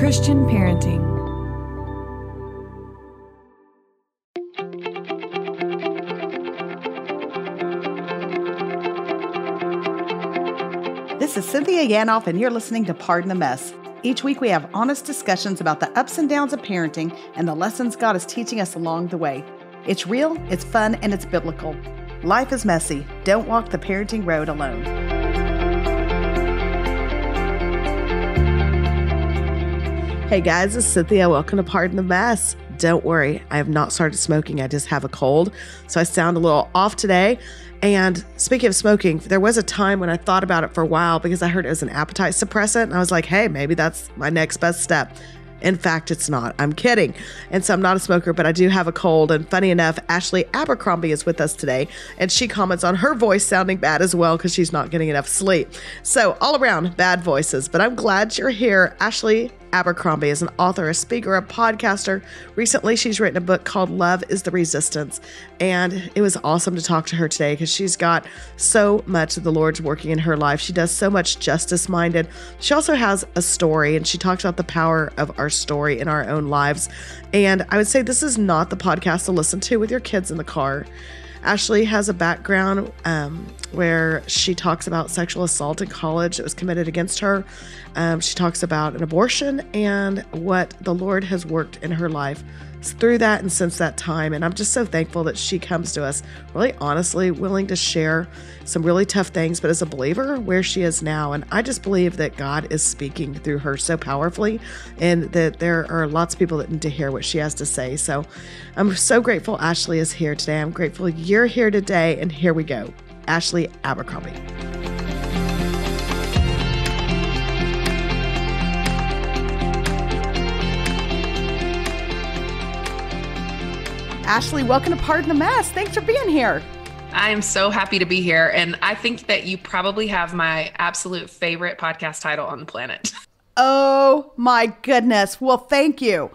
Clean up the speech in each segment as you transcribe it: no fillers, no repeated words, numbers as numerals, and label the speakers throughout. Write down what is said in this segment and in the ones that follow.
Speaker 1: Christian parenting.
Speaker 2: This is Cynthia Yanoff, and you're listening to Pardon the Mess. Each week we have honest discussions about the ups and downs of parenting and the lessons God is teaching us along the way. It's real, it's fun, and it's biblical. Life is messy. Don't walk the parenting road alone. Hey guys, it's Cynthia. Welcome to Pardon the Mess. Don't worry, I have not started smoking. I just have a cold, so I sound a little off today. And speaking of smoking, there was a time when I thought about it for a while because I heard it was an appetite suppressant. And I was like, hey, maybe that's my next best step. In fact, it's not. I'm kidding. And so I'm not a smoker, but I do have a cold. And funny enough, Ashley Abercrombie is with us today. And she comments on her voice sounding bad as well because she's not getting enough sleep. So all around, bad voices. But I'm glad you're here. Ashley Abercrombie is an author, a speaker, a podcaster. Recently, she's written a book called Love is the Resistance. And it was awesome to talk to her today because she's got so much of the Lord's working in her life. She does so much justice-minded. She also has a story, and she talks about the power of our story in our own lives. And I would say this is not the podcast to listen to with your kids in the car. Ashley has a background where she talks about sexual assault in college that was committed against her. She talks about an abortion and what the Lord has worked in her life through that and since that time. And I'm just so thankful that she comes to us really honestly, willing to share some really tough things, but as a believer, where she is now. And I just believe that God is speaking through her so powerfully and that there are lots of people that need to hear what she has to say. So I'm so grateful Ashley is here today. I'm grateful you're here today. And here we go. Ashley Abercrombie. Ashley, welcome to Pardon the Mess. Thanks for being here.
Speaker 3: I am so happy to be here. And I think that you probably have my absolute favorite podcast title on the planet.
Speaker 2: Oh my goodness. Well, thank you.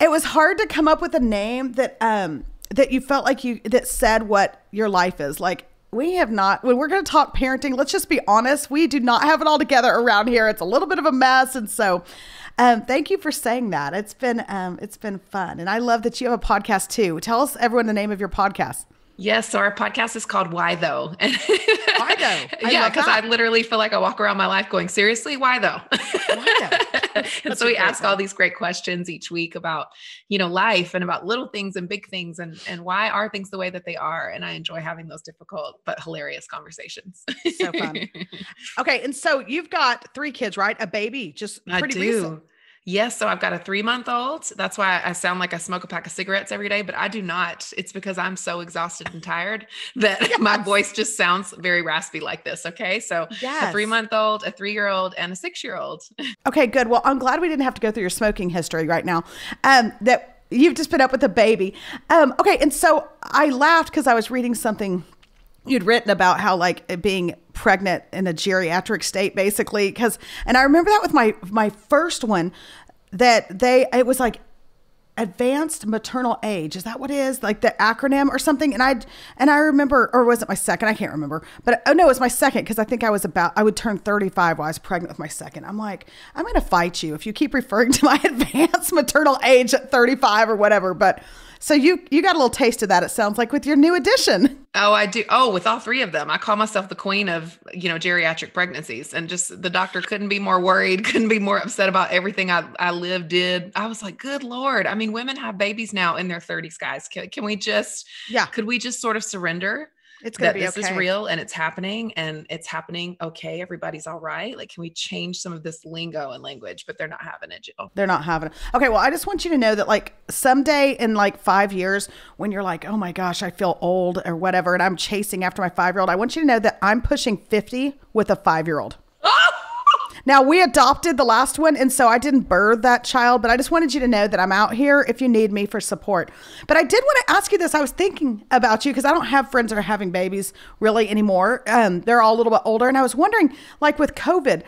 Speaker 2: It was hard to come up with a name that you felt like that said what your life is. Like, we have not, when we're going to talk parenting, let's just be honest, we do not have it all together around here. It's a little bit of a mess. And so thank you for saying that. It's been fun. And I love that you have a podcast too. Tell us, everyone, the name of your podcast.
Speaker 3: Yes. So our podcast is called Why Though?
Speaker 2: Why Though?
Speaker 3: Yeah. Because I literally feel like I walk around my life going, seriously, why though?
Speaker 2: Why though?
Speaker 3: And so we ask all these great questions each week about, life and about little things and big things and why are things the way that they are. And I enjoy having those difficult but hilarious conversations.
Speaker 2: So fun. Okay. And so you've got 3 kids, right? A baby, just pretty recent.
Speaker 3: Yes. So I've got a 3-month-old. That's why I sound like I smoke a pack of cigarettes every day, but I do not. It's because I'm so exhausted and tired that my voice just sounds very raspy like this. Okay. So a 3-month-old, a 3-year-old, and a 6-year-old. Okay,
Speaker 2: good. Well, I'm glad we didn't have to go through your smoking history right now. That you've just been up with a baby. Okay. And so I laughed because I was reading something you'd written about how like being pregnant in a geriatric state, basically. And I remember that with my first one, that it was like advanced maternal age. Is that what it is? Like the acronym or something? And I remember, or was it my second? I can't remember, but no, it was my second. Cause I think I would turn 35 while I was pregnant with my second. I'm like, I'm going to fight you if you keep referring to my advanced maternal age at 35 or whatever. But so you got a little taste of that, it sounds like, with your new addition.
Speaker 3: Oh, I do. Oh, with all 3 of them. I call myself the queen of, geriatric pregnancies, and just the doctor couldn't be more worried, couldn't be more upset about everything I did. I was like, good Lord. I mean, women have babies now in their 30s, guys. Could we just sort of surrender?
Speaker 2: It's going to be
Speaker 3: this
Speaker 2: okay.
Speaker 3: is real and it's happening. Okay. Everybody's all right. Like, can we change some of this lingo and language? But they're not having it, Jill.
Speaker 2: They're not having it. Okay. Well, I just want you to know that like someday in like 5 years, when you're like, oh my gosh, I feel old or whatever, and I'm chasing after my 5-year-old, I want you to know that I'm pushing 50 with a 5-year-old. Now, we adopted the last one, and so I didn't birth that child, but I just wanted you to know that I'm out here if you need me for support. But I did want to ask you this. I was thinking about you because I don't have friends that are having babies really anymore. They're all a little bit older, and I was wondering, like with COVID,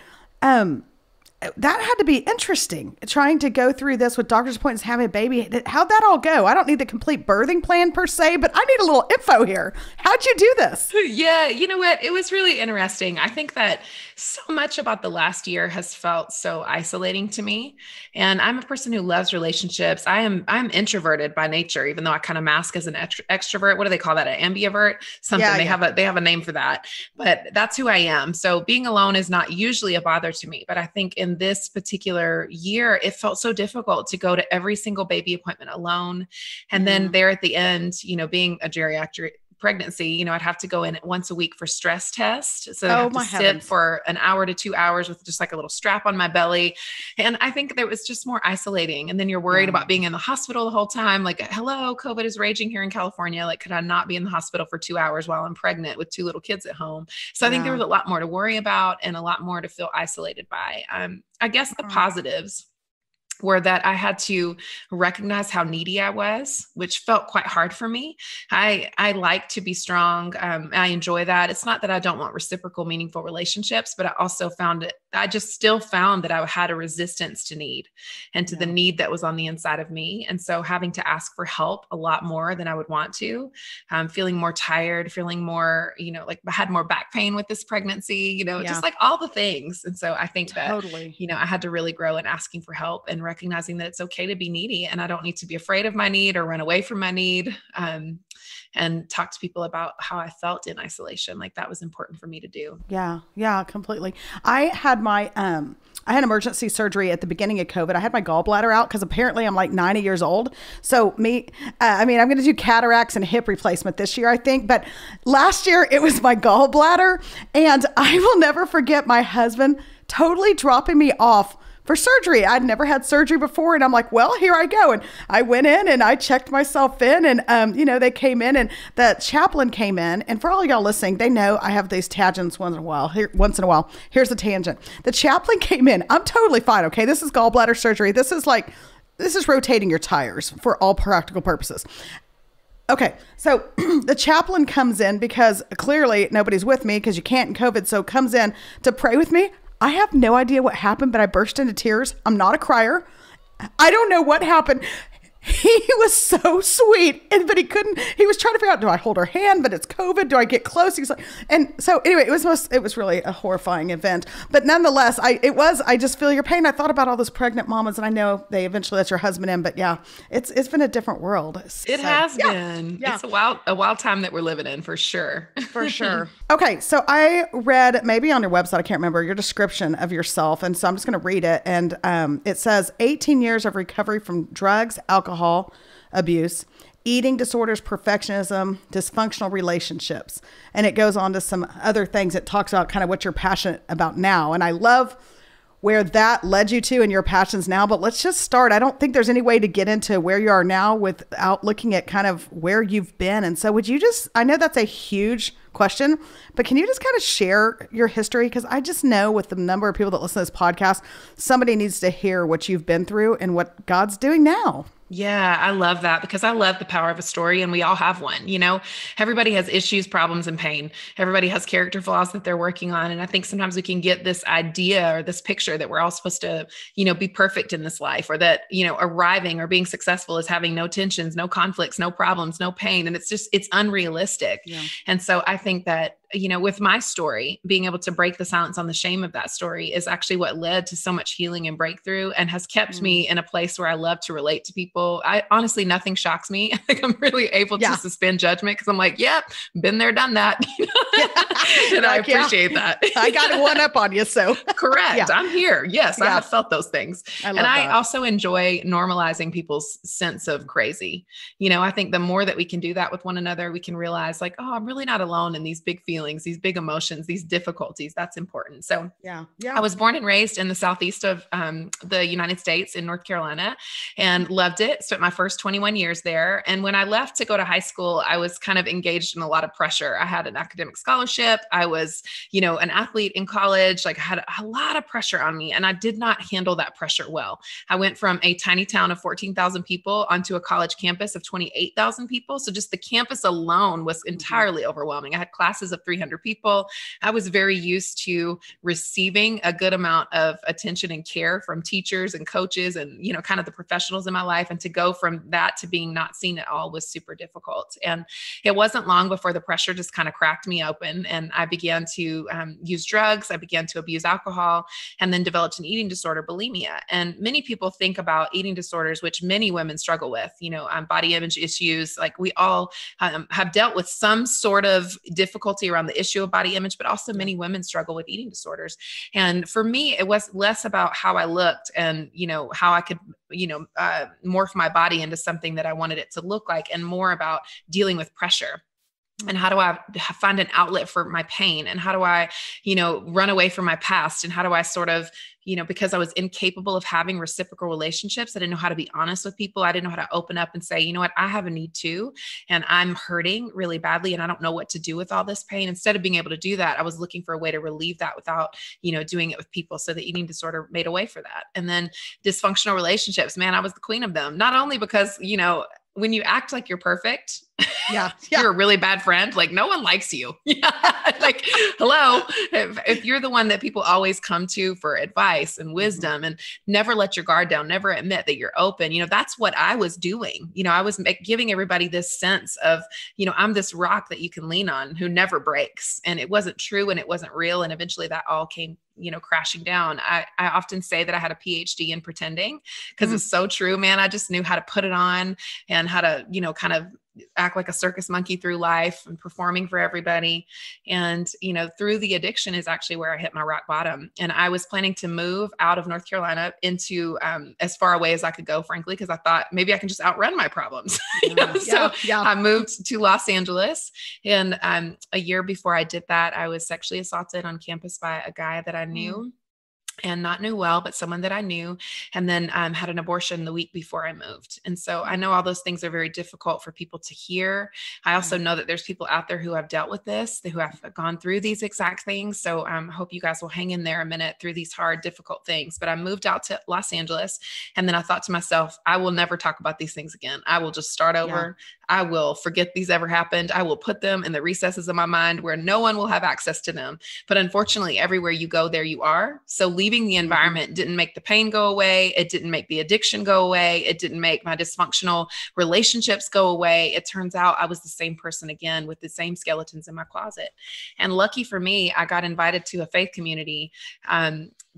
Speaker 1: that had to be interesting, trying to go through this with doctor's appointments, having a baby. How'd that all go? I don't need the complete birthing plan per se, but I need a little info here. How'd you do this?
Speaker 3: Yeah, you know what? It was really interesting. I think that so much about the last year has felt so isolating to me. And I'm a person who loves relationships. I'm introverted by nature, even though I kind of mask as an extrovert. What do they call that? An ambivert? Something. They have a name for that. But that's who I am. So being alone is not usually a bother to me. But I think in this particular year, it felt so difficult to go to every single baby appointment alone. And then there at the end, being a geriatric pregnancy, I'd have to go in once a week for stress tests. So I have to sit for an hour to 2 hours with just like a little strap on my belly. And I think that was just more isolating. And then you're worried about being in the hospital the whole time. Like, hello, COVID is raging here in California. Like, could I not be in the hospital for 2 hours while I'm pregnant with 2 little kids at home? So I think there was a lot more to worry about and a lot more to feel isolated by. I guess the positives were that I had to recognize how needy I was, which felt quite hard for me. I like to be strong. I enjoy that. It's not that I don't want reciprocal, meaningful relationships, but I just still found that I had a resistance to need and to the need that was on the inside of me. And so having to ask for help a lot more than I would want to, feeling more tired, feeling more, like I had more back pain with this pregnancy, just like all the things. And so I think that, I had to really grow in asking for help and recognizing that it's okay to be needy and I don't need to be afraid of my need or run away from my need. And talk to people about how I felt in isolation. Like that was important for me to do.
Speaker 1: Yeah, completely. I had emergency surgery at the beginning of COVID. I had my gallbladder out because apparently I'm like 90 years old. So I'm going to do cataracts and hip replacement this year, I think. But last year it was my gallbladder. And I will never forget my husband totally dropping me off for surgery. I'd never had surgery before. And I'm like, well, here I go. And I went in and I checked myself in and, they came in and the chaplain came in. And for all y'all listening, they know I have these tangents once in a while. Here's a tangent. The chaplain came in. I'm totally fine. Okay. This is gallbladder surgery. This is rotating your tires for all practical purposes. Okay. So the chaplain comes in because clearly nobody's with me because you can't in COVID. So comes in to pray with me. I have no idea what happened, but I burst into tears. I'm not a crier. I don't know what happened. He was so sweet, but he was trying to figure out, do I hold her hand? But it's COVID. Do I get close? He's like, and so anyway, it was really a horrifying event, but nonetheless, I just feel your pain. I thought about all those pregnant mamas and I know they eventually let your husband in, but yeah, it's been a different world.
Speaker 3: It has been. Yeah. It's a wild time that we're living in for sure.
Speaker 1: For sure. Okay. So I read maybe on your website, I can't remember your description of yourself. And so I'm just going to read it. And it says 18 years of recovery from drugs, alcohol, abuse, eating disorders, perfectionism, dysfunctional relationships. And it goes on to some other things. It talks about kind of what you're passionate about now. And I love where that led you to and your passions now, but let's just start. I don't think there's any way to get into where you are now without looking at kind of where you've been. And so I know that's a huge question, but can you just kind of share your history? Because I just know with the number of people that listen to this podcast, somebody needs to hear what you've been through and what God's doing now.
Speaker 3: Yeah, I love that because I love the power of a story and we all have one, everybody has issues, problems, and pain. Everybody has character flaws that they're working on. And I think sometimes we can get this idea or this picture that we're all supposed to, be perfect in this life or that, arriving or being successful is having no tensions, no conflicts, no problems, no pain. And it's unrealistic. Yeah. And so I think that, with my story, being able to break the silence on the shame of that story is actually what led to so much healing and breakthrough and has kept me in a place where I love to relate to people. I honestly, nothing shocks me. I think I'm really able to suspend judgment because I'm like, yep, been there, done that. And I appreciate that.
Speaker 1: I got one up on you. So
Speaker 3: correct. Yeah. I'm here. Yes. I have felt those things. I also enjoy normalizing people's sense of crazy. I think the more that we can do that with one another, we can realize like, oh, I'm really not alone in these big feelings, these big emotions, these difficulties. That's important. So I was born and raised in the southeast of the United States in North Carolina and loved it. Spent my first 21 years there. And when I left to go to high school, I was kind of engaged in a lot of pressure. I had an academic scholarship. I was, an athlete in college. Like I had a lot of pressure on me and I did not handle that pressure well. I went from a tiny town of 14,000 people onto a college campus of 28,000 people. So just the campus alone was entirely overwhelming. I had classes of 300 people. I was very used to receiving a good amount of attention and care from teachers and coaches and, kind of the professionals in my life. And to go from that to being not seen at all was super difficult. And it wasn't long before the pressure just kind of cracked me open. And I began to use drugs. I began to abuse alcohol, and then developed an eating disorder, bulimia. And many people think about eating disorders, which many women struggle with, body image issues. Like we all have dealt with some sort of difficulty around the issue of body image, but also many women struggle with eating disorders. And for me, it was less about how I looked and, how I could, morph my body into something that I wanted it to look like, and more about dealing with pressure. And how do I find an outlet for my pain? And how do I, run away from my past? And how do I sort of, because I was incapable of having reciprocal relationships, I didn't know how to be honest with people. I didn't know how to open up and say, you know what, I have a need too, and I'm hurting really badly, and I don't know what to do with all this pain. Instead of being able to do that, I was looking for a way to relieve that without, doing it with people. So the eating disorder made a way for that. And then dysfunctional relationships, man, I was the queen of them. Not only because, when you act like you're perfect, you're a really bad friend. Like no one likes you. Like, hello, if you're the one that people always come to for advice and wisdom, and never let your guard down, never admit that you're open, that's what I was doing. I was giving everybody this sense of, I'm this rock that you can lean on who never breaks. And it wasn't true, and it wasn't real. And eventually that all came crashing down. I often say that I had a PhD in pretending, because it's so true, man. I just knew how to put it on and how to, kind of act like a circus monkey through life and performing for everybody. And, through the addiction is actually where I hit my rock bottom. And I was planning to move out of North Carolina into as far away as I could go, frankly, because I thought maybe I can just outrun my problems. I moved to Los Angeles. And a year before I did that, I was sexually assaulted on campus by a guy that I knew. And not knew well, but someone that I knew, and then had an abortion the week before I moved. And so I know all those things are very difficult for people to hear. I also know that there's people out there who have dealt with this, who have gone through these exact things. So I hope you guys will hang in there a minute through these hard, difficult things. But I moved out to Los Angeles, and then I thought to myself, I will never talk about these things again. I will just start over. I will forget these ever happened. I will put them in the recesses of my mind where no one will have access to them. But unfortunately, everywhere you go, there you are. So leaving the environment didn't make the pain go away. It didn't make the addiction go away. It didn't make my dysfunctional relationships go away. It turns out I was the same person again with the same skeletons in my closet. And lucky for me, I got invited to a faith community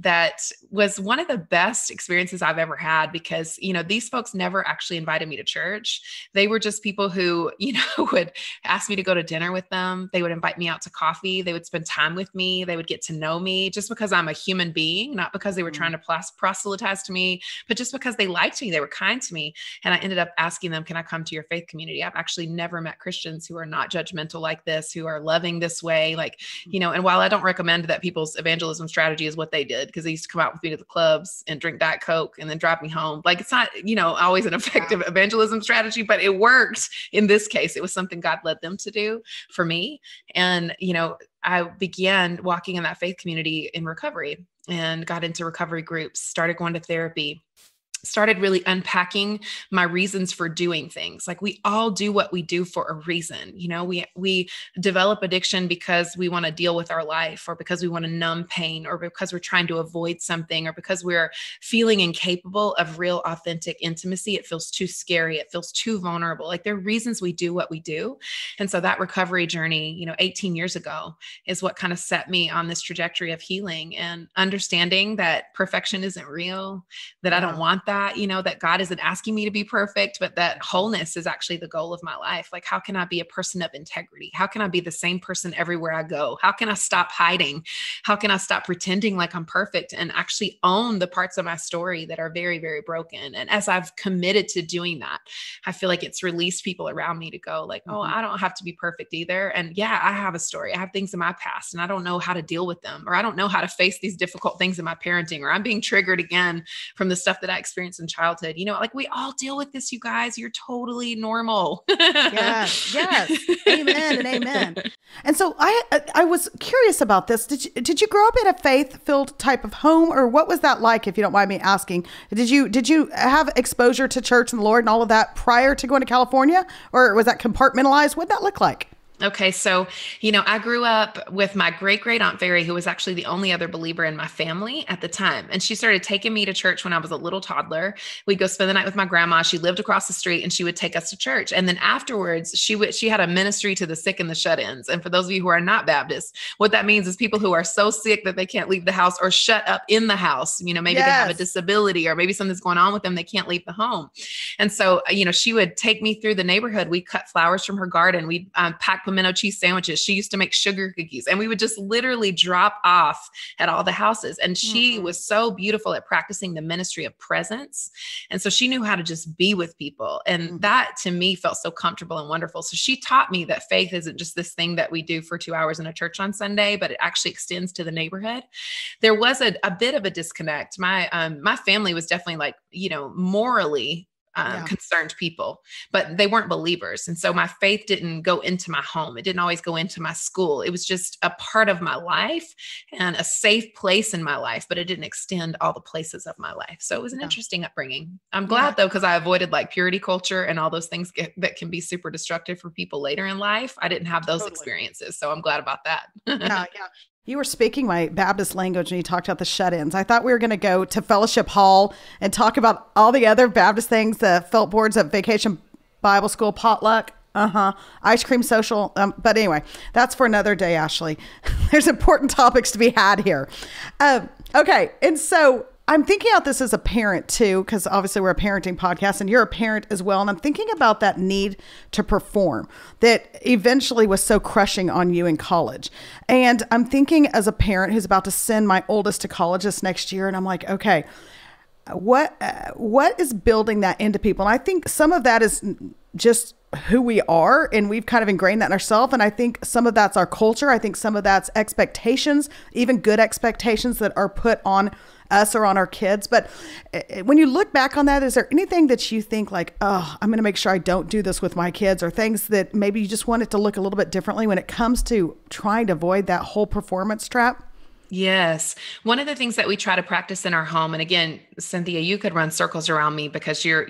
Speaker 3: that was one of the best experiences I've ever had, because, these folks never actually invited me to church. They were just people who, would ask me to go to dinner with them. They would invite me out to coffee. They would spend time with me. They would get to know me just because I'm a human being, not because they were trying to proselytize to me, but just because they liked me. They were kind to me. And I ended up asking them, can I come to your faith community? I've actually never met Christians who are not judgmental like this, who are loving this way. Like, and while I don't recommend that people's evangelism strategy is what they did, because they used to come out with me to the clubs and drink Diet Coke and then drive me home. Like, it's not, always an effective evangelism strategy, but it worked in this case. It was something God led them to do for me. And, I began walking in that faith community in recovery and got into recovery groups, started going to therapy, started really unpacking my reasons for doing things. Like, we all do what we do for a reason. We develop addiction because we want to deal with our life, or because we want to numb pain, or because we're trying to avoid something, or because we're feeling incapable of real, authentic intimacy. It feels too scary. It feels too vulnerable. Like, there are reasons we do what we do. And so that recovery journey, 18 years ago, is what kind of set me on this trajectory of healing and understanding that perfection isn't real, that I don't want that God isn't asking me to be perfect, but that wholeness is actually the goal of my life. Like, how can I be a person of integrity? How can I be the same person everywhere I go? How can I stop hiding? How can I stop pretending like I'm perfect and actually own the parts of my story that are very, very broken? And as I've committed to doing that, I feel like it's released people around me to go like, oh, I don't have to be perfect either. And yeah, I have a story. I have things in my past, and I don't know how to deal with them, or I don't know how to face these difficult things in my parenting, or I'm being triggered again from the stuff that I experienced in childhood. Like, we all deal with this, you guys. You're totally normal.
Speaker 1: Yes. Amen and amen. And so I was curious about this. Did you grow up in a faith-filled type of home, or what was that like, if you don't mind me asking? Did you have exposure to church and the Lord and all of that prior to going to California, or was that compartmentalized? What did that look like?
Speaker 3: Okay, so, I grew up with my great great Aunt Fairy, who was actually the only other believer in my family at the time. And she started taking me to church when I was a little toddler. We'd go spend the night with my grandma. She lived across the street and she would take us to church. And then afterwards, she had a ministry to the sick and the shut-ins. And for those of you who are not Baptist, what that means is people who are so sick that they can't leave the house or shut up in the house. Maybe they have a disability or maybe something's going on with them. They can't leave the home. And so, she would take me through the neighborhood. We'd cut flowers from her garden. We'd pack pimento cheese sandwiches. She used to make sugar cookies, and we would just literally drop off at all the houses. And she was so beautiful at practicing the ministry of presence. And so she knew how to just be with people. And that to me felt so comfortable and wonderful. So she taught me that faith isn't just this thing that we do for 2 hours in a church on Sunday, but it actually extends to the neighborhood. There was a bit of a disconnect. My family was definitely morally concerned people, but they weren't believers. And so my faith didn't go into my home. It didn't always go into my school. It was just a part of my life and a safe place in my life, but it didn't extend all the places of my life. So it was an interesting upbringing. I'm glad though, because I avoided purity culture and all those things that can be super destructive for people later in life. I didn't have those experiences. So I'm glad about that.
Speaker 1: Yeah. You were speaking my Baptist language when you talked about the shut-ins. I thought we were going to go to Fellowship Hall and talk about all the other Baptist things, the felt boards at Vacation Bible School, potluck, ice cream social. But anyway, that's for another day, Ashley. There's important topics to be had here. Okay. And so I'm thinking about this as a parent too, because obviously we're a parenting podcast and you're a parent as well. And I'm thinking about that need to perform that eventually was so crushing on you in college. And I'm thinking as a parent who's about to send my oldest to college this next year. And I'm like, okay, what is building that into people? And I think some of that is just who we are, and we've kind of ingrained that in ourselves. And I think some of that's our culture. I think some of that's expectations, even good expectations that are put on us or on our kids. But when you look back on that, is there anything that you think I'm going to make sure I don't do this with my kids, or things that maybe you just want it to look a little bit differently when it comes to trying to avoid that whole performance trap?
Speaker 3: Yes. One of the things that we try to practice in our home, and again, Cynthia, you could run circles around me because you're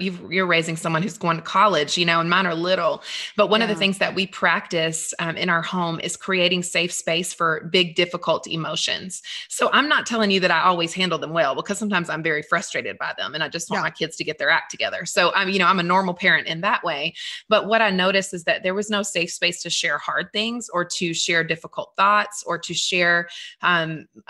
Speaker 3: raising someone who's going to college, and mine are little. But one of the things that we practice in our home is creating safe space for big, difficult emotions. So I'm not telling you that I always handle them well, because sometimes I'm very frustrated by them and I just want my kids to get their act together. So I'm a normal parent in that way. But what I noticed is that there was no safe space to share hard things or to share difficult thoughts or to share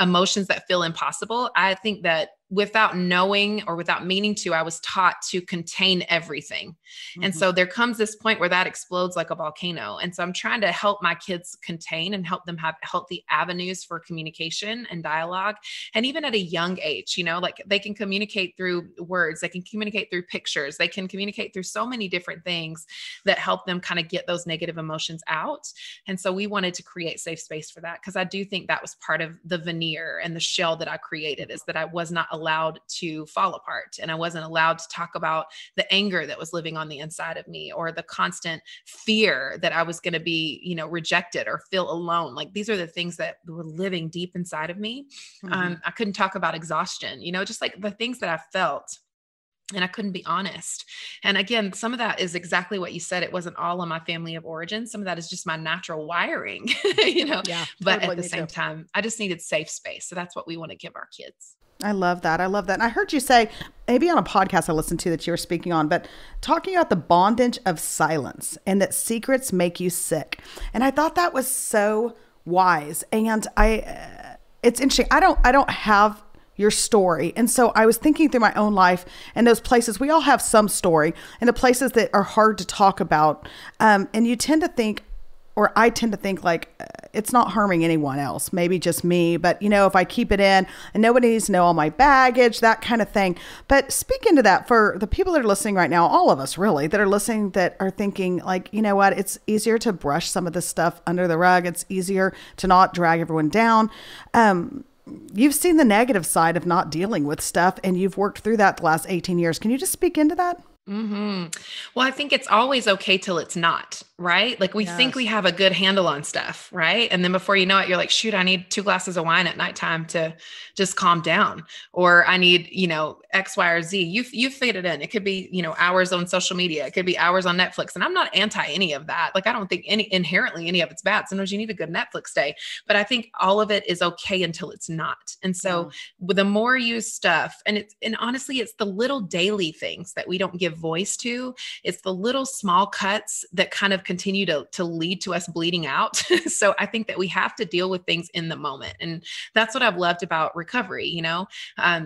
Speaker 3: emotions that feel impossible. I think that without knowing or without meaning to, I was taught to contain everything. And so there comes this point where that explodes like a volcano. And so I'm trying to help my kids contain and help them have healthy avenues for communication and dialogue. And even at a young age, they can communicate through words, they can communicate through pictures, they can communicate through so many different things that help them kind of get those negative emotions out. And so we wanted to create safe space for that, because I do think that was part of the veneer and the shell that I created, is that I was not allowed to fall apart. And I wasn't allowed to talk about the anger that was living on the inside of me, or the constant fear that I was going to be, rejected or feel alone. These are the things that were living deep inside of me. I couldn't talk about exhaustion, just the things that I felt. And I couldn't be honest. And again, some of that is exactly what you said. It wasn't all on my family of origin. Some of that is just my natural wiring, but at the same time, I just needed safe space. So that's what we want to give our kids.
Speaker 1: I love that. And I heard you say, maybe on a podcast I listened to that you were speaking on, but talking about the bondage of silence and that secrets make you sick. And I thought that was so wise. And it's interesting. I don't have your story. And so I was thinking through my own life and those places, we all have some story, and the places that are hard to talk about. And you tend to think, or I tend to think it's not harming anyone else, maybe just me, but if I keep it in and nobody needs to know all my baggage, that kind of thing. But speak into that for the people that are listening right now, all of us really that are listening, that are thinking what, it's easier to brush some of this stuff under the rug. It's easier to not drag everyone down. You've seen the negative side of not dealing with stuff, and you've worked through that the last 18 years. Can you just speak into that?
Speaker 3: Well, I think it's always okay till it's not. right? Like we think we have a good handle on stuff, right? And then before you know it, you're like, shoot, I need 2 glasses of wine at nighttime to just calm down. Or I need, X, Y, or Z. You fit it in. It could be, hours on social media. It could be hours on Netflix. And I'm not anti any of that. Like, I don't think inherently any of it's bad. Sometimes you need a good Netflix day, but I think all of it is okay until it's not. And so the more you stuff, and honestly, it's the little daily things that we don't give voice to. It's the little small cuts that kind of continue to lead to us bleeding out. So I think that we have to deal with things in the moment. And that's what I've loved about recovery,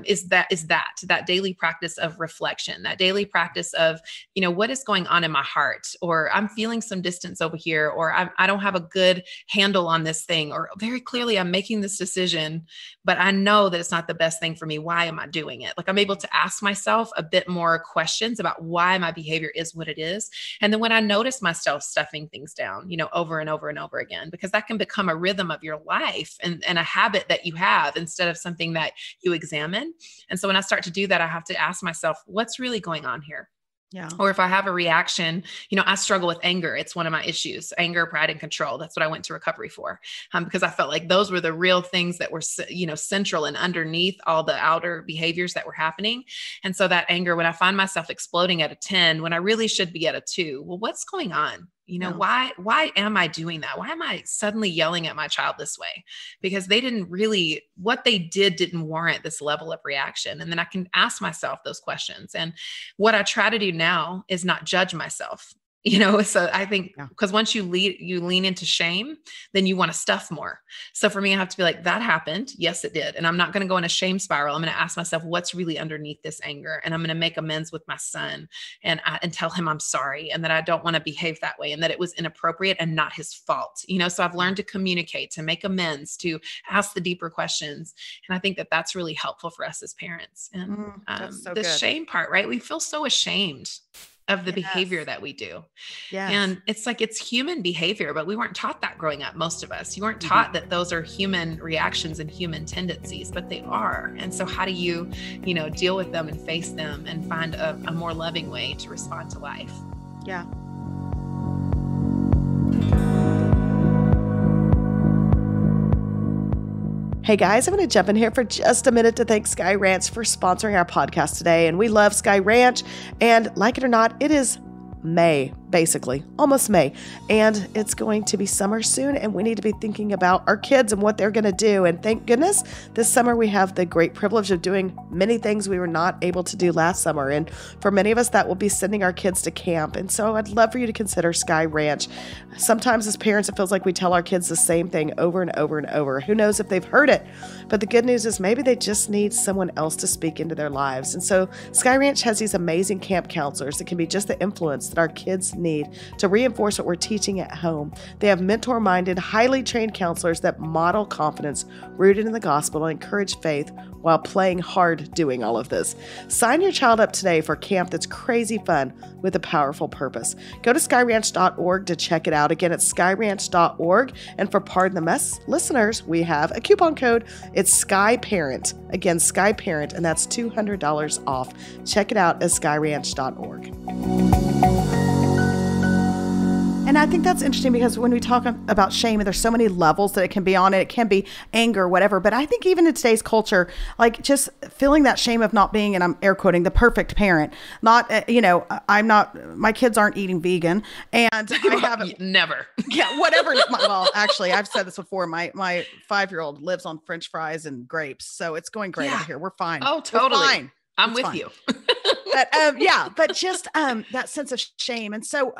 Speaker 3: is that daily practice of reflection, that daily practice of, what is going on in my heart, or I'm feeling some distance over here, or I don't have a good handle on this thing, or very clearly I'm making this decision, but I know that it's not the best thing for me. Why am I doing it? Like, I'm able to ask myself a bit more questions about why my behavior is what it is. And then when I notice myself stuffing things down, over and over and over again, because that can become a rhythm of your life and a habit that you have instead of something that you examine. And so when I start to do that, I have to ask myself, what's really going on here?
Speaker 1: Yeah.
Speaker 3: Or if I have a reaction, I struggle with anger. It's one of my issues, anger, pride, and control. That's what I went to recovery for, because I felt like those were the real things that were, central and underneath all the outer behaviors that were happening. And so that anger, when I find myself exploding at a 10, when I really should be at a 2, well, what's going on? Why am I doing that? Why am I suddenly yelling at my child this way? Because what they did didn't warrant this level of reaction. And then I can ask myself those questions. And what I try to do now is not judge myself. So I think because once you lean into shame, then you want to stuff more. So for me, I have to be like, that happened. Yes, it did. And I'm not going to go in a shame spiral. I'm going to ask myself, what's really underneath this anger? And I'm going to make amends with my son and tell him I'm sorry. And that I don't want to behave that way, and that it was inappropriate and not his fault. So I've learned to communicate, to make amends, to ask the deeper questions. And I think that that's really helpful for us as parents. And the shame part, right? We feel so ashamed of the behavior that we do. And it's like, it's human behavior, but we weren't taught that growing up. Most of us, you weren't taught that those are human reactions and human tendencies, but they are. And so how do you, deal with them and face them and find a more loving way to respond to life?
Speaker 1: Yeah.
Speaker 2: Hey guys, I'm going to jump in here for just a minute to thank Sky Ranch for sponsoring our podcast today. And we love Sky Ranch. And like it or not, it is May, basically, almost May. And it's going to be summer soon. And we need to be thinking about our kids and what they're going to do. And thank goodness this summer we have the great privilege of doing many things we were not able to do last summer. And for many of us, that will be sending our kids to camp. And so I'd love for you to consider Sky Ranch. Sometimes as parents, it feels like we tell our kids the same thing over and over and over. Who knows if they've heard it? But the good news is maybe they just need someone else to speak into their lives. And so Sky Ranch has these amazing camp counselors that can be just the influence that our kids need to reinforce what we're teaching at home. They have mentor-minded, highly trained counselors that model confidence rooted in the gospel and encourage faith while playing hard doing all of this. Sign your child up today for camp that's crazy fun with a powerful purpose. Go to skyranch.org to check it out. Again, it's skyranch.org. And for Pardon the Mess listeners, we have a coupon code. It's Sky Parent. Again, Sky Parent, and that's $200 off. Check it out at skyranch.org.
Speaker 1: And I think that's interesting because when we talk about shame, there's so many levels that it can be on. It can be anger, whatever. But I think even in today's culture, like just feeling that shame of not being, and I'm air quoting, the perfect parent. Not, I'm not, my kids aren't eating vegan, and I haven't
Speaker 3: never.
Speaker 1: Yeah, whatever. Well, actually, I've said this before. My 5-year-old lives on French fries and grapes, so it's going great over here. We're fine.
Speaker 3: Oh, totally.
Speaker 1: We're fine.
Speaker 3: I'm with you.
Speaker 1: But just that sense of shame. And so,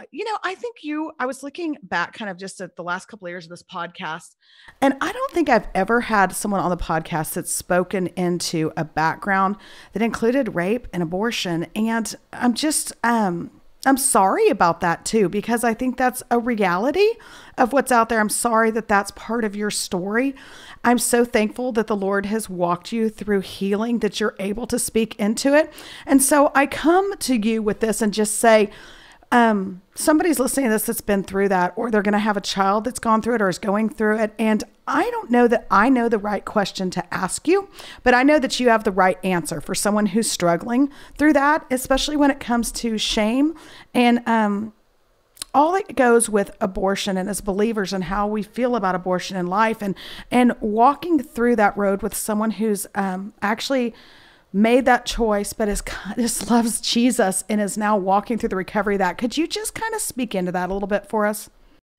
Speaker 1: I think I was looking back kind of just at the last couple of years of this podcast, and I don't think I've ever had someone on the podcast that's spoken into a background that included rape and abortion. And I'm just, I'm sorry about that too, because I think that's a reality of what's out there. I'm sorry that that's part of your story. I'm so thankful that the Lord has walked you through healing, that you're able to speak into it. And so I come to you with this and just say, somebody's listening to this that's been through that, or they're going to have a child that's gone through it or is going through it. And I don't know that I know the right question to ask you, but I know that you have the right answer for someone who's struggling through that, especially when it comes to shame. And all that goes with abortion and as believers and how we feel about abortion in life, and walking through that road with someone who's actually made that choice, but just loves Jesus and is now walking through the recovery of that. Could you just kind of speak into that a little bit for us?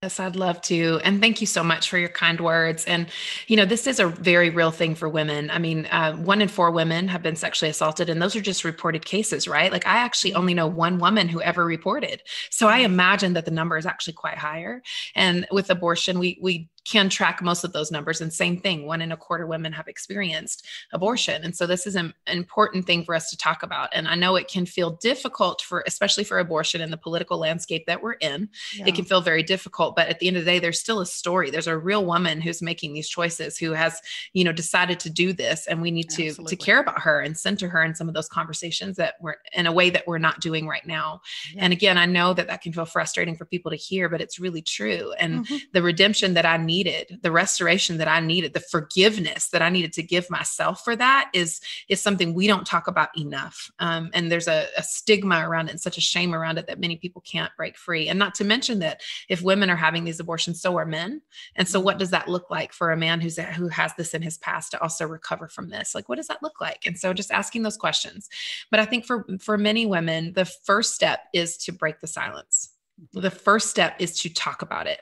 Speaker 3: Yes, I'd love to. And thank you so much for your kind words. And, this is a very real thing for women. I mean, 1 in 4 women have been sexually assaulted, and those are just reported cases, right? Like I actually only know one woman who ever reported. So I imagine that the number is actually quite higher. And with abortion, we can track most of those numbers. And same thing, 1 1/4 women have experienced abortion. And so this is an important thing for us to talk about. And I know it can feel difficult especially for abortion in the political landscape that we're in. Yeah. It can feel very difficult, but at the end of the day, there's still a story. There's a real woman who's making these choices, who has, decided to do this. And we need to care about her and center her in some of those conversations that we're in a way that we're not doing right now. Yeah. And again, I know that can feel frustrating for people to hear, but it's really true. And the redemption that I needed, the restoration that I needed, the forgiveness that I needed to give myself for that is something we don't talk about enough. And there's a stigma around it and such a shame around it that many people can't break free. And not to mention that if women are having these abortions, so are men. And so what does that look like for a man who has this in his past to also recover from this? Like, what does that look like? And so just asking those questions. But I think for many women, the first step is to break the silence. The first step is to talk about it.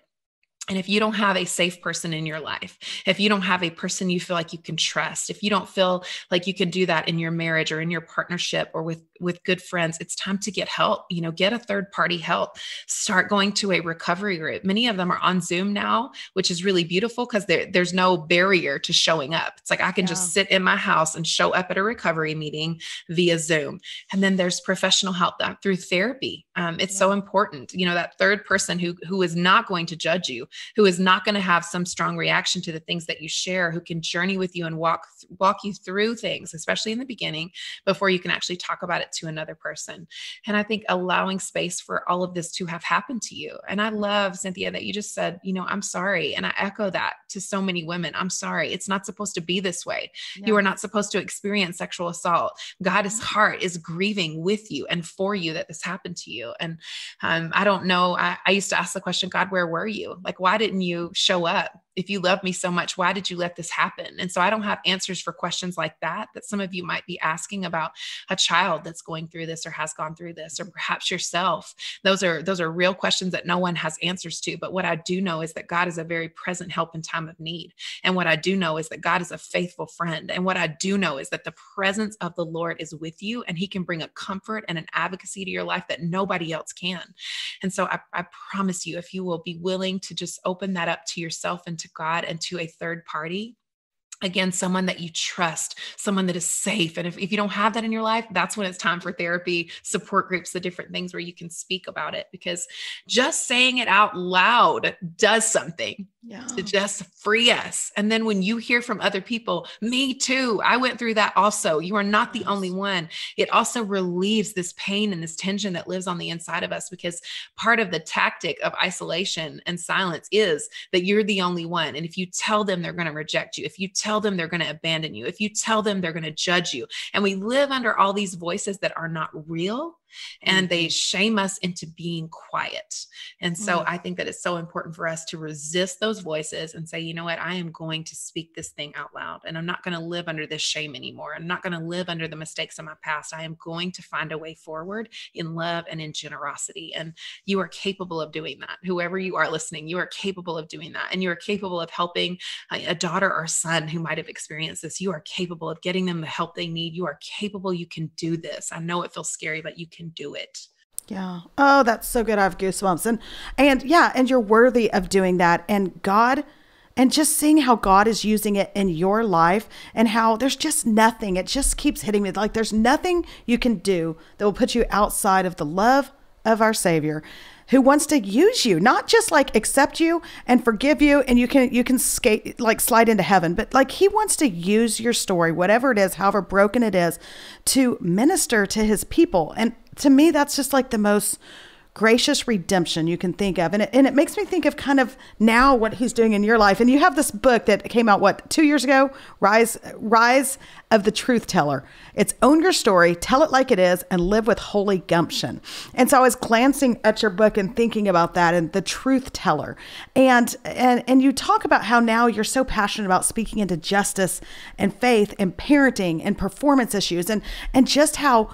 Speaker 3: And if you don't have a safe person in your life, if you don't have a person you feel like you can trust, if you don't feel like you can do that in your marriage or in your partnership or with good friends, it's time to get help. Get a third party help. Start going to a recovery group. Many of them are on Zoom now, which is really beautiful because there's no barrier to showing up. It's like I can just sit in my house and show up at a recovery meeting via Zoom. And then there's professional help through therapy. It's so important. That third person who is not going to judge you, who is not going to have some strong reaction to the things that you share, who can journey with you and walk you through things, especially in the beginning, before you can actually talk about it to another person. And I think allowing space for all of this to have happened to you. And I love, Cynthia, that you just said, I'm sorry. And I echo that to so many women. I'm sorry. It's not supposed to be this way. No. You are not supposed to experience sexual assault. God's heart is grieving with you and for you that this happened to you. And I don't know. I used to ask the question, God, where were you? Like, why didn't you show up? If you love me so much, why did you let this happen? And so I don't have answers for questions like that some of you might be asking about a child that's going through this or has gone through this, or perhaps yourself. Those are real questions that no one has answers to. But what I do know is that God is a very present help in time of need. And what I do know is that God is a faithful friend. And what I do know is that the presence of the Lord is with you, and he can bring a comfort and an advocacy to your life that nobody else can. And so I promise you, if you will be willing to just open that up to yourself and to God and to a third party, again, someone that you trust, someone that is safe. And if you don't have that in your life, that's when it's time for therapy, support groups, the different things where you can speak about it, because just saying it out loud does something to just free us. And then when you hear from other people, me too, I went through that also. You are not the only one. It also relieves this pain and this tension that lives on the inside of us, because part of the tactic of isolation and silence is that you're the only one. And if you tell them, they're going to reject you. If you tell them, they're going to abandon you. If you tell them, they're going to judge you. And we live under all these voices that are not real. And they shame us into being quiet. And so I think that it's so important for us to resist those voices and say, you know what, I am going to speak this thing out loud, and I'm not going to live under this shame anymore. I'm not going to live under the mistakes of my past. I am going to find a way forward in love and in generosity. And you are capable of doing that. Whoever you are listening, you are capable of doing that. And you are capable of helping a daughter or son who might have experienced this. You are capable of getting them the help they need. You are capable. You can do this. I know it feels scary, but you can do it.
Speaker 1: Yeah. Oh, that's so good. I have goosebumps. And you're worthy of doing that. And God, and just seeing how God is using it in your life, and how there's just nothing. It just keeps hitting me. Like there's nothing you can do that will put you outside of the love of our Savior, who wants to use you, not just like accept you and forgive you and you can slide into heaven, but like he wants to use your story, whatever it is, however broken it is, to minister to his people. And to me, that's just like the most gracious redemption you can think of. And it makes me think of kind of now what he's doing in your life. And you have this book that came out, 2 years ago, Rise of the Truth Teller. It's own your story, tell it like it is, and live with holy gumption. And so I was glancing at your book and thinking about that and the truth teller. And you talk about how now you're so passionate about speaking into justice and faith and parenting and performance issues and just how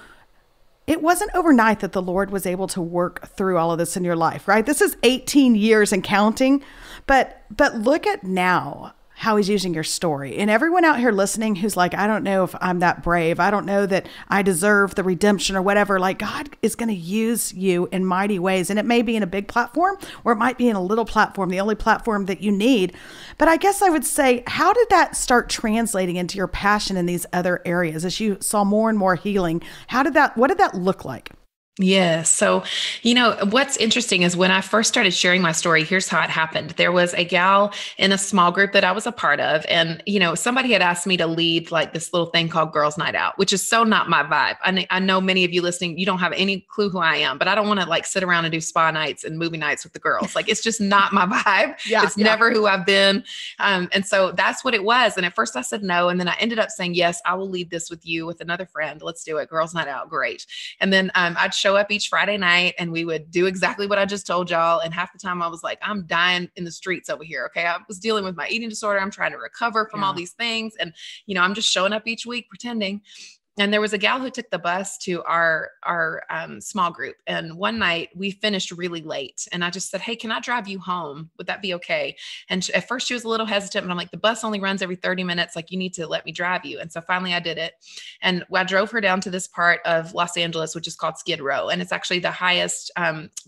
Speaker 1: it wasn't overnight that the Lord was able to work through all of this in your life, right? This is 18 years and counting, but look at now how he's using your story. And everyone out here listening who's like, I don't know if I'm that brave. I don't know that I deserve the redemption or whatever. Like, God is going to use you in mighty ways. And it may be in a big platform or it might be in a little platform, the only platform that you need. But I guess I would say, how did that start translating into your passion in these other areas as you saw more and more healing? What did that look like?
Speaker 3: Yeah. So, what's interesting is when I first started sharing my story, here's how it happened. There was a gal in a small group that I was a part of. And, somebody had asked me to lead like this little thing called Girls Night Out, which is so not my vibe. I know many of you listening, you don't have any clue who I am, but I don't want to like sit around and do spa nights and movie nights with the girls. Like, it's just not my vibe. It's never who I've been. And so that's what it was. And at first I said no. And then I ended up saying, yes, I will lead this with you, with another friend. Let's do it. Girls Night Out. Great. And then I'd show up each Friday night and we would do exactly what I just told y'all. And half the time I was like, I'm dying in the streets over here. Okay. I was dealing with my eating disorder. I'm trying to recover from all these things. And, I'm just showing up each week pretending. And there was a gal who took the bus to our small group. And one night we finished really late. And I just said, hey, can I drive you home? Would that be okay? And at first she was a little hesitant, but I'm like, the bus only runs every 30 minutes. Like, you need to let me drive you. And so finally I did it. And I drove her down to this part of Los Angeles, which is called Skid Row. And it's actually the highest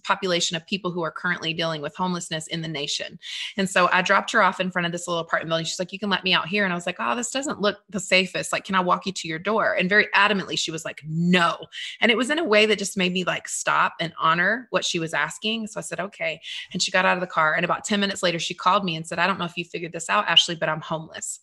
Speaker 3: population of people who are currently dealing with homelessness in the nation. And so I dropped her off in front of this little apartment building. She's like, you can let me out here. And I was like, oh, this doesn't look the safest. Like, can I walk you to your door? And very adamantly, she was like, no. And it was in a way that just made me like stop and honor what she was asking. So I said, okay. And she got out of the car. And about 10 minutes later, she called me and said, I don't know if you figured this out, Ashley, but I'm homeless.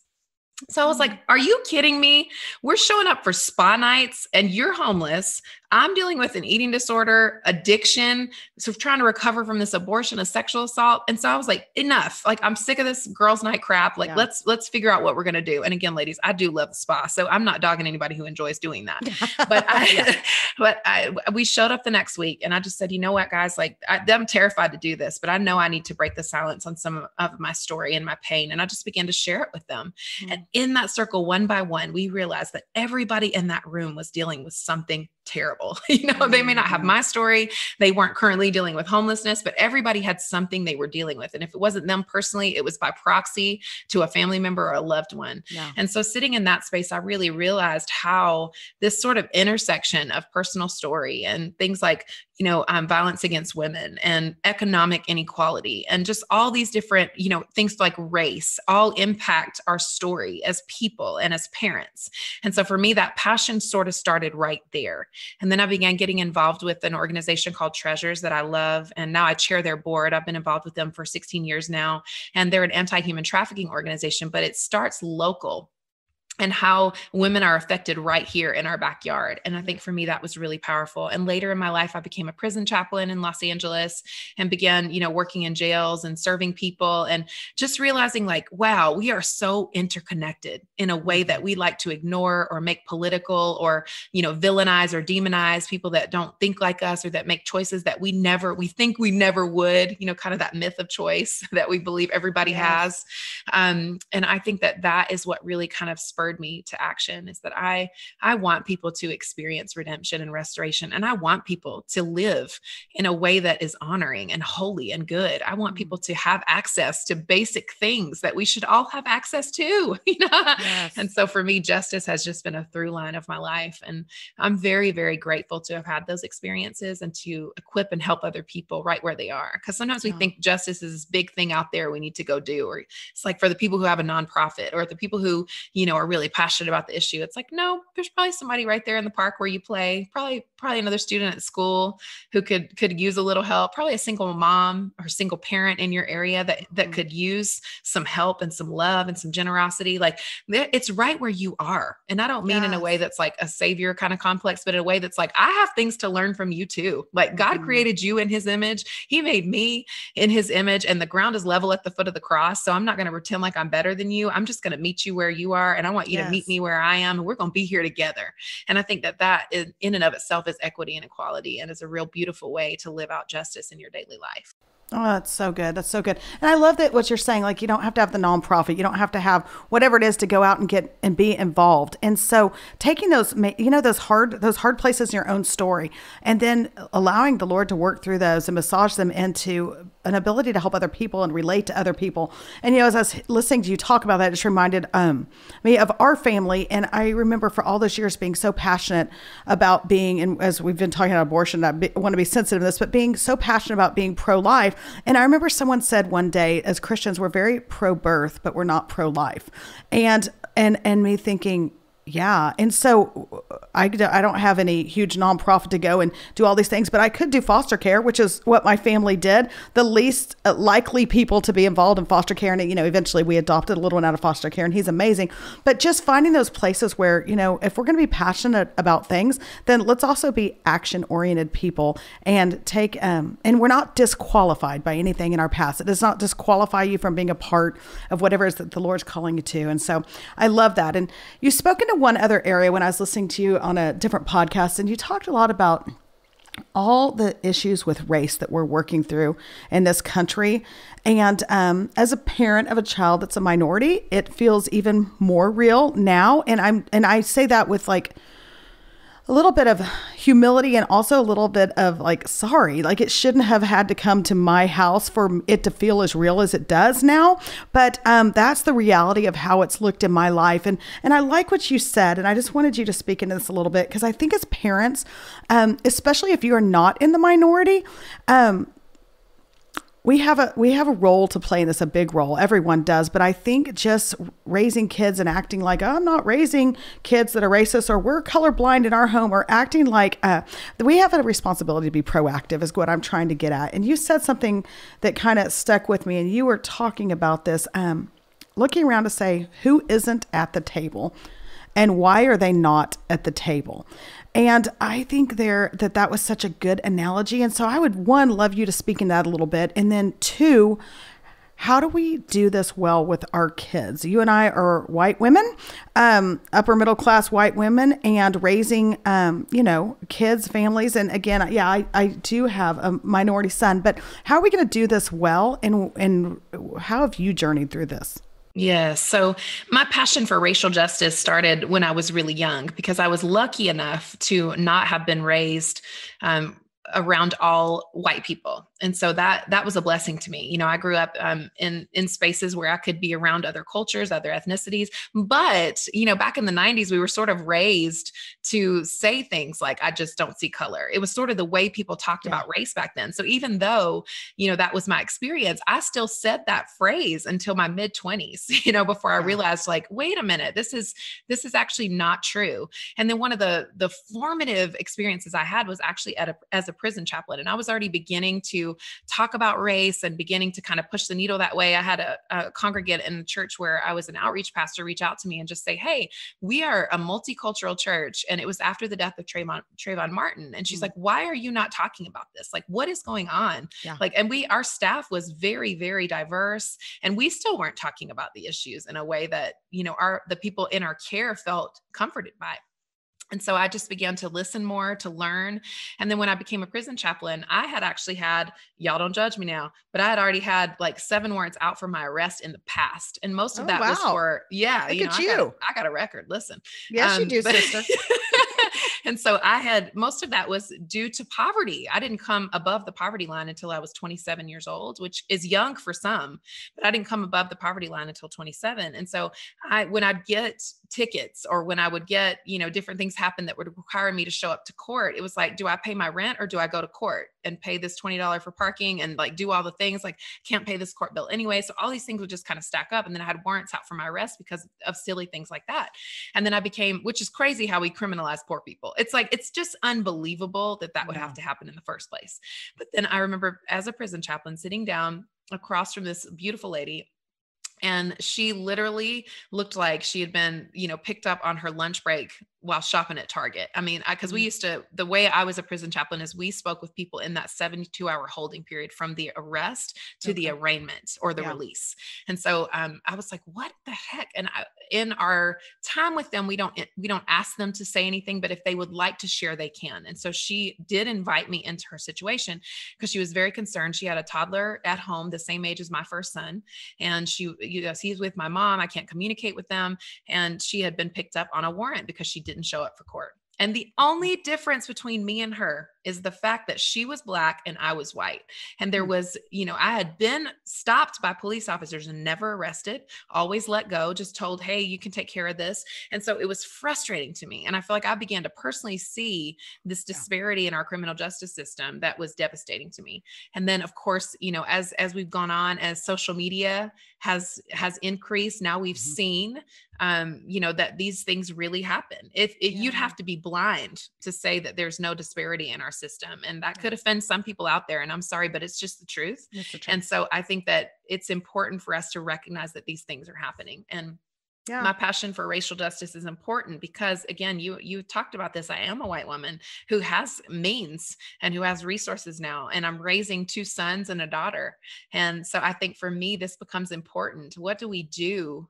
Speaker 3: So I was like, are you kidding me? We're showing up for spa nights and you're homeless. I'm dealing with an eating disorder, addiction, so trying to recover from this abortion, a sexual assault. And so I was like, enough. Like, I'm sick of this girls' night crap. Like, let's figure out what we're going to do. And again, ladies, I do love the spa. So I'm not dogging anybody who enjoys doing that. But we showed up the next week and I just said, you know what, guys, like I'm terrified to do this, but I know I need to break the silence on some of my story and my pain. And I just began to share it with them. And in that circle, one by one, we realized that everybody in that room was dealing with something terrible. They may not have my story. They weren't currently dealing with homelessness, but everybody had something they were dealing with. And if it wasn't them personally, it was by proxy to a family member or a loved one. Yeah. And so sitting in that space, I really realized how this sort of intersection of personal story and things like, violence against women and economic inequality and just all these different, things like race all impact our story as people and as parents. And so for me, that passion sort of started right there. And then I began getting involved with an organization called Treasures that I love. And now I chair their board. I've been involved with them for 16 years now. And they're an anti-human trafficking organization, but it starts local and how women are affected right here in our backyard. And I think for me, that was really powerful. And later in my life, I became a prison chaplain in Los Angeles and began, working in jails and serving people and just realizing like, wow, we are so interconnected in a way that we like to ignore or make political or, villainize or demonize people that don't think like us or that make choices that we think we never would, kind of that myth of choice that we believe everybody has. And I think that is what really kind of spurred me to action, is that I want people to experience redemption and restoration. And I want people to live in a way that is honoring and holy and good. I want people to have access to basic things that we should all have access to, Yes. And so for me, justice has just been a through line of my life. And I'm very, very grateful to have had those experiences and to equip and help other people right where they are. Because sometimes we think justice is this big thing out there we need to go do, or it's like for the people who have a nonprofit or the people who, are really really passionate about the issue. It's like, no, there's probably somebody right there in the park where you play, probably another student at school who could use a little help, probably a single mom or single parent in your area that could use some help and some love and some generosity. Like it's right where you are. And I don't mean in a way that's like a savior kind of complex, but in a way that's like, I have things to learn from you too. Like God created you in his image. He made me in his image, and the ground is level at the foot of the cross. So I'm not going to pretend like I'm better than you. I'm just going to meet you where you are. And I want you to meet me where I am. And we're going to be here together. And I think that is, in and of itself, is equity and equality, and is a real beautiful way to live out justice in your daily life.
Speaker 1: Oh, that's so good. That's so good. And I love that what you're saying, like, you don't have to have the nonprofit. You don't have to have whatever it is to go out and get and be involved. And so taking those, those hard places in your own story, and then allowing the Lord to work through those and massage them into an ability to help other people and relate to other people. And, as I was listening to you talk about that, it just reminded me of our family. And I remember for all those years being so passionate about being, and as we've been talking about abortion, I want to be sensitive to this, but being so passionate about being pro-life. And I remember someone said one day, as Christians, we're very pro-birth, but we're not pro-life. And me thinking, yeah. And so I don't have any huge nonprofit to go and do all these things, but I could do foster care, which is what my family did. The least likely people to be involved in foster care. And, eventually we adopted a little one out of foster care, and he's amazing. But just finding those places where, if we're going to be passionate about things, then let's also be action-oriented people and take, and we're not disqualified by anything in our past. It does not disqualify you from being a part of whatever it is that the Lord's calling you to. And so I love that. And you've spoken to one other area when I was listening to you on a different podcast, and you talked a lot about all the issues with race that we're working through in this country. And as a parent of a child that's a minority, it feels even more real now. And I say that with like a little bit of humility and also a little bit of like, sorry, like it shouldn't have had to come to my house for it to feel as real as it does now. But that's the reality of how it's looked in my life. And I like what you said. And I just wanted you to speak into this a little bit, because I think as parents, especially if you are not in the minority, we have a role to play in this, a big role. Everyone does. But I think just raising kids and acting like, oh, I'm not raising kids that are racist, or we're colorblind in our home, or acting like we have a responsibility to be proactive is what I'm trying to get at. And you said something that kind of stuck with me, and you were talking about this, looking around to say, who isn't at the table and why are they not at the table? And I think that was such a good analogy. And so I would, one, love you to speak in that a little bit. And then two, how do we do this well with our kids? You and I are white women, upper middle class white women, and raising, kids, families. And again, I do have a minority son, but how are we going to do this well? And how have you journeyed through this?
Speaker 3: Yes. So my passion for racial justice started when I was really young, because I was lucky enough to not have been raised around all white people. And so that was a blessing to me. I grew up in spaces where I could be around other cultures, other ethnicities. But, back in the 90s, we were sort of raised to say things like, I just don't see color. It was sort of the way people talked about race back then. So even though, that was my experience, I still said that phrase until my mid-20s, before I realized, like, wait a minute, this is actually not true. And then one of the formative experiences I had was actually as a prison chaplain. And I was already beginning to talk about race and beginning to kind of push the needle that way. I had a congregant in the church where I was an outreach pastor reach out to me and just say, hey, we are a multicultural church. And it was after the death of Trayvon Martin. And she's like, why are you not talking about this? Like, what is going on? Yeah. Like, and our staff was very, very diverse, and we still weren't talking about the issues in a way that, the people in our care felt comforted by. And so I just began to listen more, to learn. And then when I became a prison chaplain, I had actually had, y'all don't judge me now, but I had already had like 7 warrants out for my arrest in the past. And most of that was for,
Speaker 1: Look at you.
Speaker 3: I got a record. Listen.
Speaker 1: Yes, you do, sister.
Speaker 3: And so most of that was due to poverty. I didn't come above the poverty line until I was 27 years old, which is young for some, but I didn't come above the poverty line until 27. And so when I'd get tickets or when I would get, different things happen that would require me to show up to court, it was like, do I pay my rent or do I go to court and pay this $20 for parking and like do all the things, like can't pay this court bill anyway. So all these things would just kind of stack up. And then I had warrants out for my arrest because of silly things like that. And then which is crazy how we criminalize poor people. It's like, it's just unbelievable that would have to happen in the first place. But then I remember as a prison chaplain sitting down across from this beautiful lady, and she literally looked like she had been, picked up on her lunch break while shopping at Target. I mean, because the way I was a prison chaplain is we spoke with people in that 72-hour holding period from the arrest to the arraignment or the release. And so I was like, what the heck? And in our time with them, we don't ask them to say anything, but if they would like to share, they can. And so she did invite me into her situation because she was very concerned. She had a toddler at home, the same age as my first son. And he's with my mom. I can't communicate with them. And she had been picked up on a warrant because she didn't show up for court. And the only difference between me and her is the fact that she was Black and I was white. And there was, I had been stopped by police officers and never arrested, always let go, just told, hey, you can take care of this. And so it was frustrating to me. And I feel like I began to personally see this disparity in our criminal justice system that was devastating to me. And then of course, as we've gone on, as social media has increased, now we've seen, that these things really happen. You'd have to be blind to say that there's no disparity in our system. And that could offend some people out there. And I'm sorry, but it's just the truth. And so I think that it's important for us to recognize that these things are happening. And my passion for racial justice is important because, again, you talked about this. I am a white woman who has means and who has resources now, and I'm raising 2 sons and a daughter. And so I think for me, this becomes important. What do we do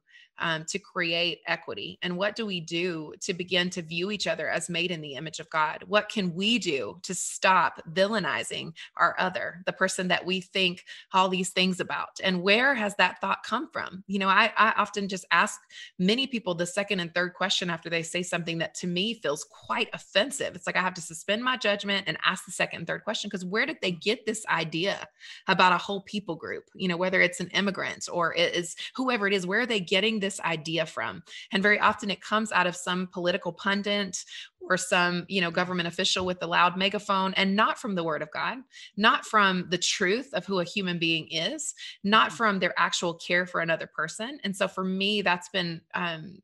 Speaker 3: to create equity? And what do we do to begin to view each other as made in the image of God? What can we do to stop villainizing our other, the person that we think all these things about? And where has that thought come from? I often just ask many people the second and third question after they say something that to me feels quite offensive. It's like I have to suspend my judgment and ask the second and third question, because where did they get this idea about a whole people group? Whether it's an immigrant or it is whoever it is, where are they getting this idea from? And very often it comes out of some political pundit or some, government official with a loud megaphone, and not from the word of God, not from the truth of who a human being is, not from their actual care for another person. And so for me, that's been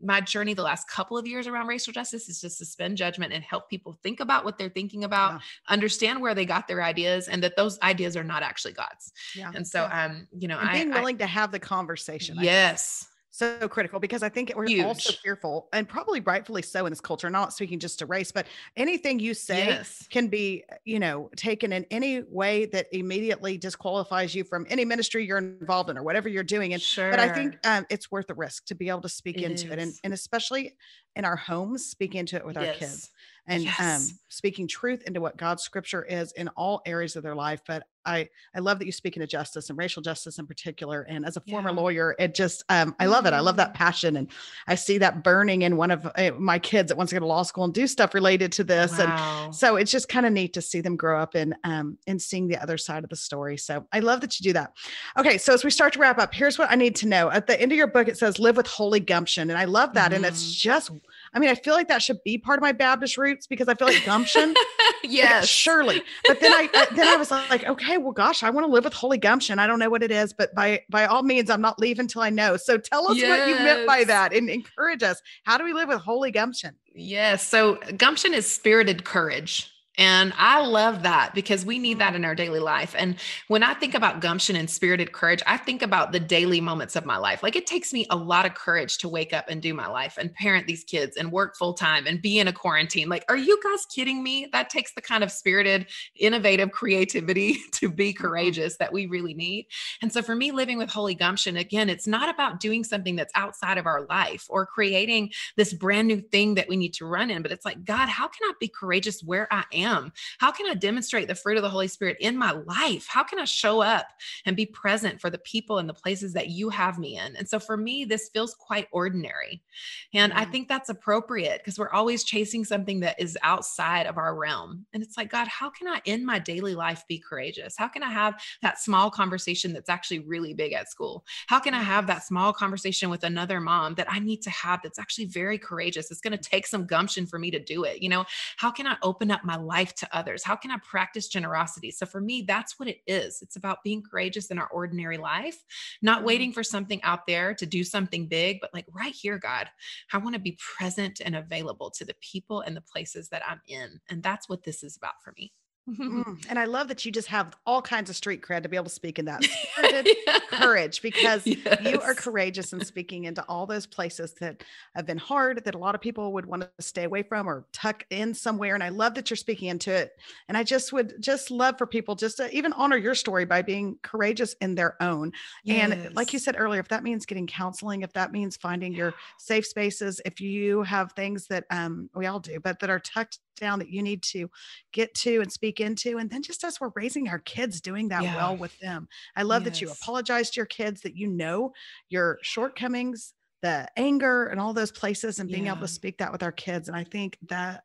Speaker 3: my journey the last couple of years around racial justice, is to suspend judgment and help people think about what they're thinking about, understand where they got their ideas, and that those ideas are not actually God's. And so, and
Speaker 1: being willing to have the conversation.
Speaker 3: Yes.
Speaker 1: So critical, because I think we're also fearful, and probably rightfully so in this culture, not speaking just to race, but anything you say can be, taken in any way that immediately disqualifies you from any ministry you're involved in or whatever you're doing. And, but I think it's worth the risk to be able to speak into it. And especially in our homes, speak into it with our kids, and speaking truth into what God's scripture is in all areas of their life. But I love that you speak into justice and racial justice in particular. And as a former lawyer, it just, I love it. I love that passion. And I see that burning in one of my kids that wants to go to law school and do stuff related to this. And so it's just kind of neat to see them grow up and seeing the other side of the story. So I love that you do that. Okay. So as we start to wrap up, here's what I need to know. At the end of your book, it says live with holy gumption. And I love that. And it's just, I feel like that should be part of my Baptist roots, because I feel like gumption.
Speaker 3: Yes,
Speaker 1: surely. But then I was like, okay, well, gosh, I want to live with holy gumption. I don't know what it is, but by all means, I'm not leaving till I know. So tell us what you meant by that and encourage us. How do we live with holy gumption?
Speaker 3: Yes. So gumption is spirited courage. And I love that, because we need that in our daily life. And when I think about gumption and spirited courage, I think about the daily moments of my life. Like, it takes me a lot of courage to wake up and do my life and parent these kids and work full time and be in a quarantine. Like, are you guys kidding me? That takes the kind of spirited, innovative creativity to be courageous that we really need. And so for me, living with holy gumption, again, it's not about doing something that's outside of our life or creating this brand new thing that we need to run in, but it's like, God, how can I be courageous where I am? am? How can I demonstrate the fruit of the Holy Spirit in my life? How can I show up and be present for the people and the places that you have me in? And so for me, this feels quite ordinary. And I think that's appropriate because we're always chasing something that is outside of our realm. And it's like, God, how can I in my daily life be courageous? How can I have that small conversation that's actually really big at school? How can I have that small conversation with another mom that I need to have that's actually very courageous? It's going to take some gumption for me to do it. How can I open up my life to others? How can I practice generosity? So for me, that's what it is. It's about being courageous in our ordinary life, not waiting for something out there to do something big, but like right here, God, I want to be present and available to the people and the places that I'm in. And that's what this is about for me.
Speaker 1: And I love that you just have all kinds of street cred to be able to speak in that spirited courage, because you are courageous in speaking into all those places that have been hard, that a lot of people would want to stay away from or tuck in somewhere. And I love that you're speaking into it. And I would love for people just to even honor your story by being courageous in their own.
Speaker 3: Yes.
Speaker 1: And like you said earlier, if that means getting counseling, if that means finding your safe spaces, if you have things that we all do, but that are tucked down that you need to get to and speak into. And then just as we're raising our kids, doing that well with them. I love that you apologize to your kids, that you know your shortcomings, the anger and all those places, and being able to speak that with our kids. And I think that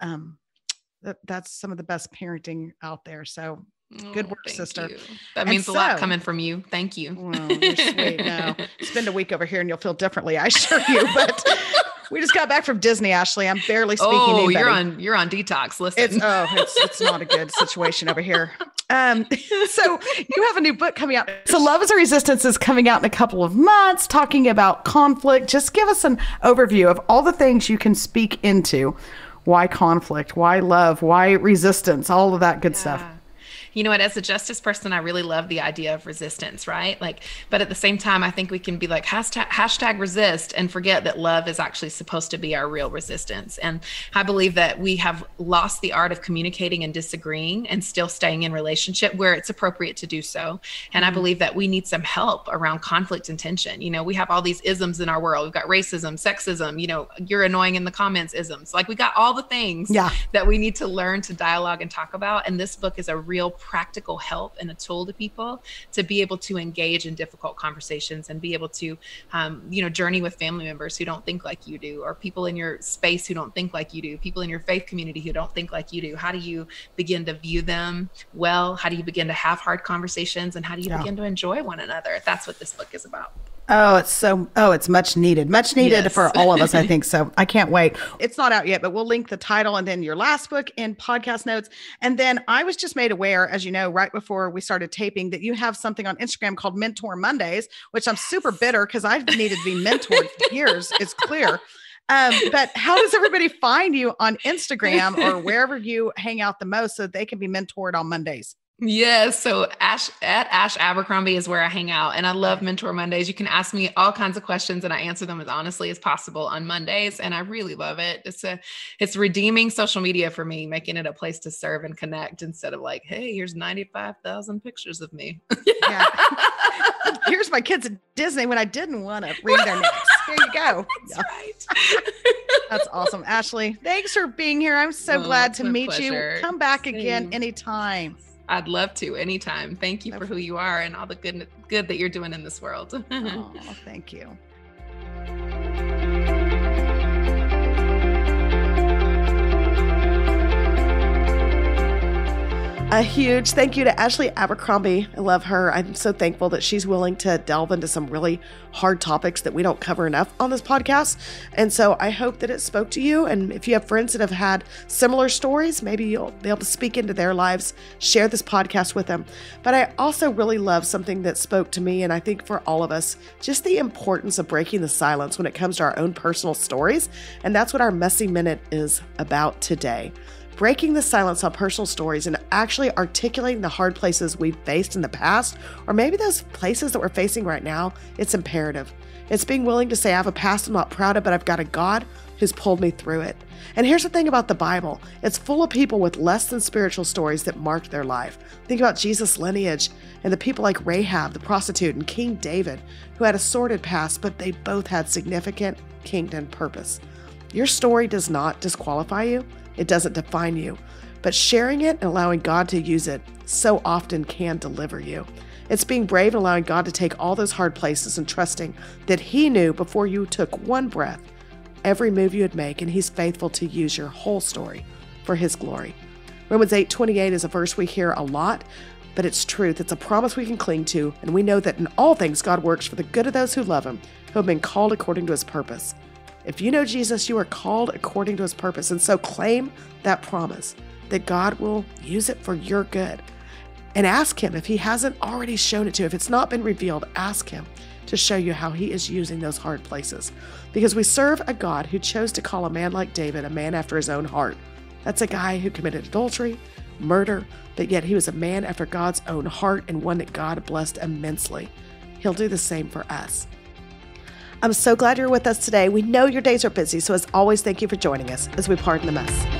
Speaker 1: that's some of the best parenting out there. So good work, sister.
Speaker 3: You. That means a lot coming from you. Thank you.
Speaker 1: Well, you're sweet. No, spend a week over here and you'll feel differently, I assure you. But we just got back from Disney, Ashley. I'm barely speaking.
Speaker 3: Oh, you're on detox. Listen,
Speaker 1: it's not a good situation over here. So you have a new book coming out. So Love is a Resistance is coming out in a couple of months, talking about conflict. Just give us an overview of all the things you can speak into. Why conflict? Why love? Why resistance? All of that good stuff.
Speaker 3: You know what, as a justice person, I really love the idea of resistance, right? But at the same time, I think we can be like hashtag resist and forget that love is actually supposed to be our real resistance. And I believe that we have lost the art of communicating and disagreeing and still staying in relationship where it's appropriate to do so. And I believe that we need some help around conflict and tension. We have all these isms in our world. We've got racism, sexism, you're annoying in the comments isms. We got all the things that we need to learn to dialogue and talk about. And this book is a real practical help and a tool to people to be able to engage in difficult conversations and be able to, journey with family members who don't think like you do, or people in your space who don't think like you do, people in your faith community who don't think like you do. How do you begin to view them well? How do you begin to have hard conversations? And how do you begin to enjoy one another? That's what this book is about.
Speaker 1: It's much needed for all of us, I think. So I can't wait. It's not out yet, but we'll link the title and then your last book in podcast notes. And then I was just made aware, as you know, right before we started taping, that you have something on Instagram called Mentor Mondays, which I'm super bitter because I've needed to be mentored for years. It's clear. But how does everybody find you on Instagram or wherever you hang out the most so they can be mentored on Mondays?
Speaker 3: Yes. So at Ash Abercrombie is where I hang out, and I love Mentor Mondays. You can ask me all kinds of questions and I answer them as honestly as possible on Mondays. And I really love it. It's redeeming social media for me, making it a place to serve and connect instead of like, hey, here's 95,000 pictures of me.
Speaker 1: Here's my kids at Disney when I didn't want to wring their necks. Here you go.
Speaker 3: That's right.
Speaker 1: That's awesome. Ashley, thanks for being here. I'm so glad to meet you. Come back again anytime.
Speaker 3: I'd love to anytime. Thank you for who you are and all the good that you're doing in this world.
Speaker 1: Oh, thank you. A huge thank you to Ashley Abercrombie. I love her. I'm so thankful that she's willing to delve into some really hard topics that we don't cover enough on this podcast. And so I hope that it spoke to you. And if you have friends that have had similar stories, maybe you'll be able to speak into their lives, share this podcast with them. But I also really love something that spoke to me, and I think for all of us, just the importance of breaking the silence when it comes to our own personal stories. And that's what our Messy Minute is about today. Breaking the silence on personal stories and actually articulating the hard places we've faced in the past, or maybe those places that we're facing right now. It's imperative. It's being willing to say, I have a past I'm not proud of, but I've got a God who's pulled me through it. And here's the thing about the Bible. It's full of people with less than spiritual stories that marked their life. Think about Jesus' lineage and the people like Rahab, the prostitute, and King David, who had a sordid past, but they both had significant kingdom purpose. Your story does not disqualify you. It doesn't define you.
Speaker 2: but sharing it and allowing God to use it so often can deliver you. It's being brave and allowing God to take all those hard places and trusting that He knew before you took one breath every move you would make, and He's faithful to use your whole story for His glory. Romans 8:28 is a verse we hear a lot, but it's truth. It's a promise we can cling to, and we know that in all things God works for the good of those who love Him, who have been called according to His purpose. If you know Jesus, you are called according to His purpose, and so claim that promise that God will use it for your good. And ask Him if He hasn't already shown it to you. If it's not been revealed, ask Him to show you how He is using those hard places. Because we serve a God who chose to call a man like David a man after His own heart. That's a guy who committed adultery, murder, but yet he was a man after God's own heart and one that God blessed immensely. He'll do the same for us. I'm so glad you're with us today. We know your days are busy, so as always, thank you for joining us as we pardon the mess.